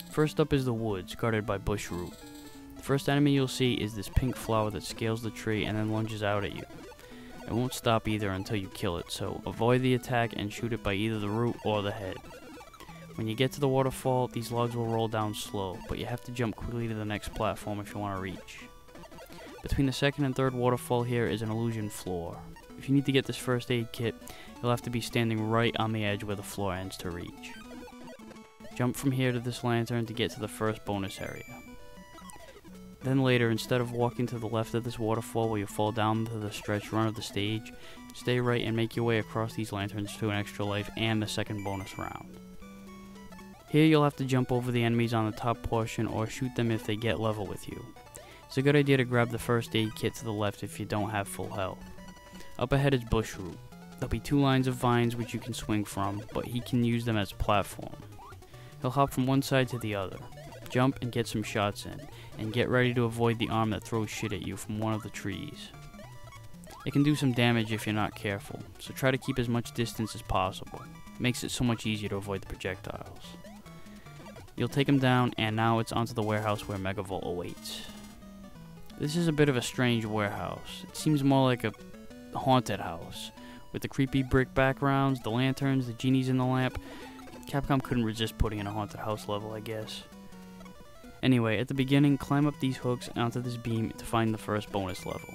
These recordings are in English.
First up is the woods, guarded by bush root. The first enemy you'll see is this pink flower that scales the tree and then lunges out at you. It won't stop either until you kill it, so avoid the attack and shoot it by either the root or the head. When you get to the waterfall, these logs will roll down slow, but you have to jump quickly to the next platform if you want to reach. Between the second and third waterfall here is an illusion floor. If you need to get this first aid kit, you'll have to be standing right on the edge where the floor ends to reach. Jump from here to this lantern to get to the first bonus area. Then later, instead of walking to the left of this waterfall where you fall down to the stretch run of the stage, stay right and make your way across these lanterns to an extra life and the second bonus round. Here you'll have to jump over the enemies on the top portion or shoot them if they get level with you. It's a good idea to grab the first aid kit to the left if you don't have full health. Up ahead is bush root. There'll be 2 lines of vines which you can swing from, but he can use them as a platform. He'll hop from one side to the other. Jump and get some shots in, and get ready to avoid the arm that throws shit at you from one of the trees. It can do some damage if you're not careful, so try to keep as much distance as possible. It makes it so much easier to avoid the projectiles. You'll take him down, and now it's onto the warehouse where Megavolt awaits. This is a bit of a strange warehouse. It seems more like a haunted house, with the creepy brick backgrounds, the lanterns, the genies in the lamp. Capcom couldn't resist putting in a haunted house level, I guess. Anyway, at the beginning, climb up these hooks onto this beam to find the first bonus level.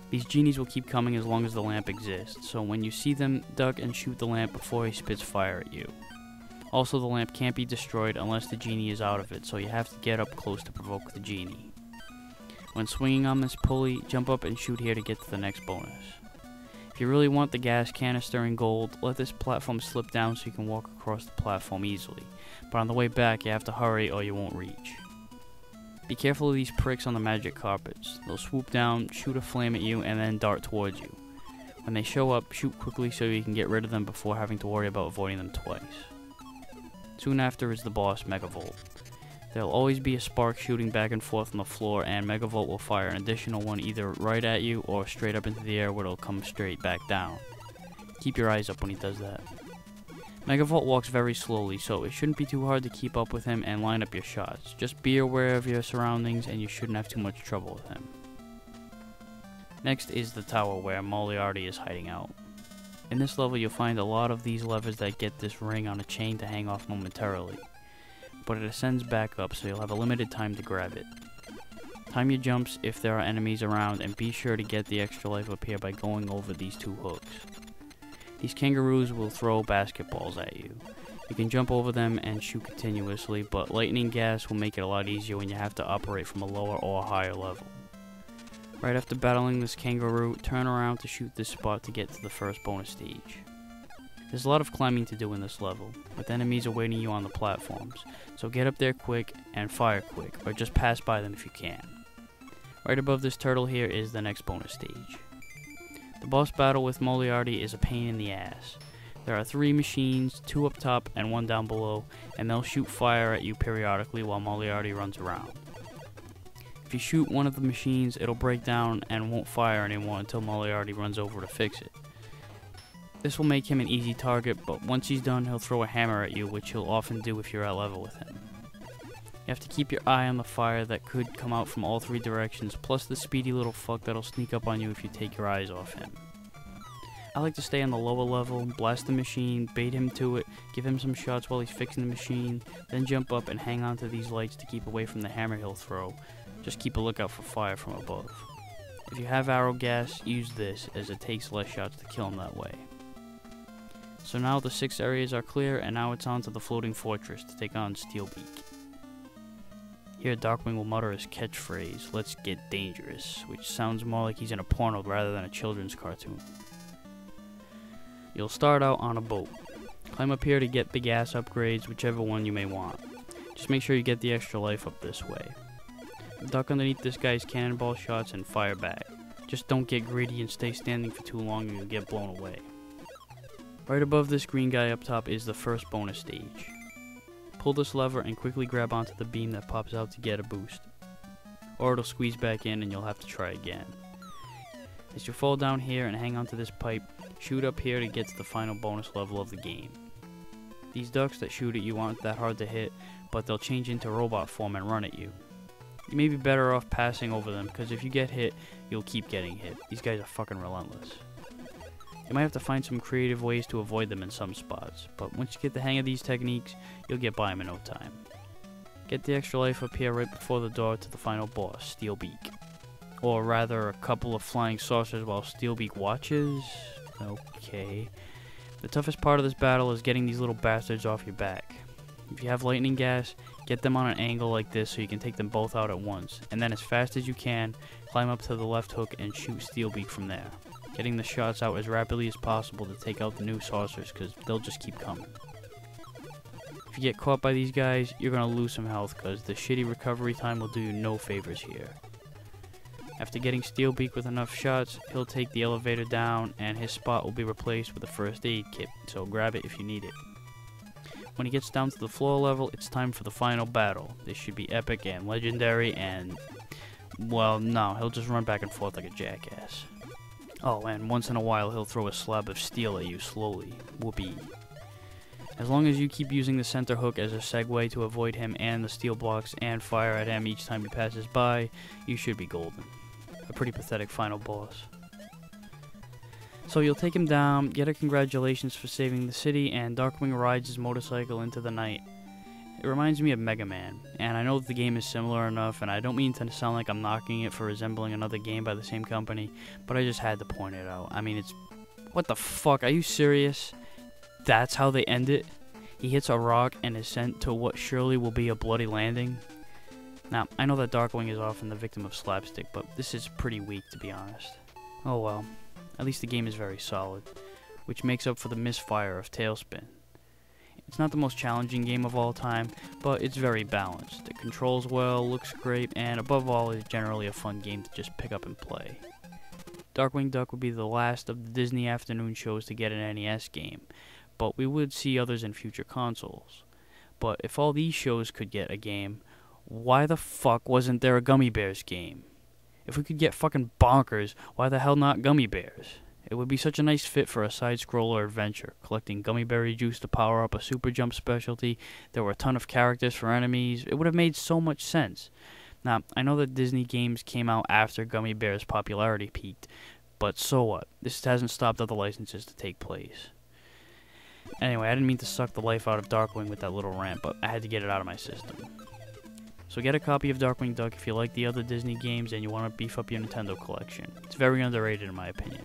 These genies will keep coming as long as the lamp exists, so when you see them, duck and shoot the lamp before he spits fire at you. Also, the lamp can't be destroyed unless the genie is out of it, so you have to get up close to provoke the genie. When swinging on this pulley, jump up and shoot here to get to the next bonus. If you really want the gas canister in gold, let this platform slip down so you can walk across the platform easily, but on the way back you have to hurry or you won't reach. Be careful of these pricks on the magic carpets. They'll swoop down, shoot a flame at you, and then dart towards you. When they show up, shoot quickly so you can get rid of them before having to worry about avoiding them twice. Soon after is the boss, Megavolt. There'll always be a spark shooting back and forth on the floor, and Megavolt will fire an additional one either right at you or straight up into the air where it'll come straight back down. Keep your eyes up when he does that. Megavolt walks very slowly, so it shouldn't be too hard to keep up with him and line up your shots. Just be aware of your surroundings and you shouldn't have too much trouble with him. Next is the tower where Moriarty is hiding out. In this level you'll find a lot of these levers that get this ring on a chain to hang off momentarily, but it ascends back up so you'll have a limited time to grab it. Time your jumps if there are enemies around, and be sure to get the extra life up here by going over these 2 hooks. These kangaroos will throw basketballs at you. You can jump over them and shoot continuously, but lightning gas will make it a lot easier when you have to operate from a lower or higher level. Right after battling this kangaroo, turn around to shoot this spot to get to the first bonus stage. There's a lot of climbing to do in this level, with enemies awaiting you on the platforms, so get up there quick and fire quick, or just pass by them if you can. Right above this turtle here is the next bonus stage. The boss battle with Moriarty is a pain in the ass. There are 3 machines, 2 up top and 1 down below, and they'll shoot fire at you periodically while Moriarty runs around. If you shoot one of the machines, it'll break down and won't fire anymore until Moriarty runs over to fix it. This will make him an easy target, but once he's done, he'll throw a hammer at you, which he'll often do if you're at level with him. You have to keep your eye on the fire that could come out from all 3 directions, plus the speedy little fuck that'll sneak up on you if you take your eyes off him. I like to stay on the lower level, blast the machine, bait him to it, give him some shots while he's fixing the machine, then jump up and hang on to these lights to keep away from the hammer he'll throw. Just keep a lookout for fire from above. If you have arrow gas, use this, as it takes less shots to kill him that way. So now the 6 areas are clear, and now it's on to the floating fortress to take on Steelbeak. Here Darkwing will mutter his catchphrase, "Let's get dangerous," which sounds more like he's in a porno rather than a children's cartoon. You'll start out on a boat. Climb up here to get the gas upgrades, whichever one you may want. Just make sure you get the extra life up this way. Duck underneath this guy's cannonball shots and fire back. Just don't get greedy and stay standing for too long and you'll get blown away. Right above this green guy up top is the first bonus stage. Pull this lever and quickly grab onto the beam that pops out to get a boost. Or it'll squeeze back in and you'll have to try again. As you fall down here and hang onto this pipe, Shoot up here to get to the final bonus level of the game. These ducks that shoot at you aren't that hard to hit, but they'll change into robot form and run at you. You may be better off passing over them, because if you get hit, you'll keep getting hit. These guys are fucking relentless. You might have to find some creative ways to avoid them in some spots, but once you get the hang of these techniques, you'll get by them in no time. Get the extra life up here right before the door to the final boss, Steelbeak. Or rather, a couple of flying saucers while Steelbeak watches? Okay. The toughest part of this battle is getting these little bastards off your back. If you have lightning gas, get them on an angle like this so you can take them both out at once, and then as fast as you can, climb up to the left hook and shoot Steelbeak from there. Getting the shots out as rapidly as possible to take out the new saucers, because they'll just keep coming. If you get caught by these guys, you're going to lose some health, because the shitty recovery time will do you no favors here. After getting Steelbeak with enough shots, he'll take the elevator down, and his spot will be replaced with a first aid kit, so grab it if you need it. When he gets down to the floor level, it's time for the final battle. This should be epic and legendary, and, well, no, he'll just run back and forth like a jackass. Oh, and once in a while he'll throw a slab of steel at you slowly. Whoopee. As long as you keep using the center hook as a segue to avoid him and the steel blocks and fire at him each time he passes by, you should be golden. A pretty pathetic final boss. So you'll take him down, get a congratulations for saving the city, and Darkwing rides his motorcycle into the night. It reminds me of Mega Man, and I know that the game is similar enough, and I don't mean to sound like I'm knocking it for resembling another game by the same company, but I just had to point it out. I mean, it's... What the fuck? Are you serious? That's how they end it? He hits a rock and is sent to what surely will be a bloody landing? Now, I know that Darkwing is often the victim of slapstick, but this is pretty weak, to be honest. Oh well. At least the game is very solid, which makes up for the misfire of Tailspin. It's not the most challenging game of all time, but it's very balanced. It controls well, looks great, and above all is generally a fun game to just pick up and play. Darkwing Duck would be the last of the Disney afternoon shows to get an NES game, but we would see others in future consoles. But if all these shows could get a game, why the fuck wasn't there a Gummy Bears game? If we could get fucking bonkers, why the hell not Gummy Bears? It would be such a nice fit for a side-scroller adventure, collecting gummy berry juice to power up a super jump specialty. There were a ton of characters for enemies. It would have made so much sense. Now, I know that Disney games came out after Gummy Bears' popularity peaked, but so what? This hasn't stopped other licenses to take place. Anyway, I didn't mean to suck the life out of Darkwing with that little rant, but I had to get it out of my system. So get a copy of Darkwing Duck if you like the other Disney games and you want to beef up your Nintendo collection. It's very underrated in my opinion.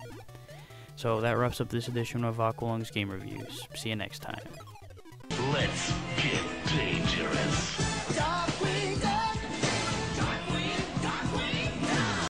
So that wraps up this edition of Aqualung's Game Reviews. See you next time. Let's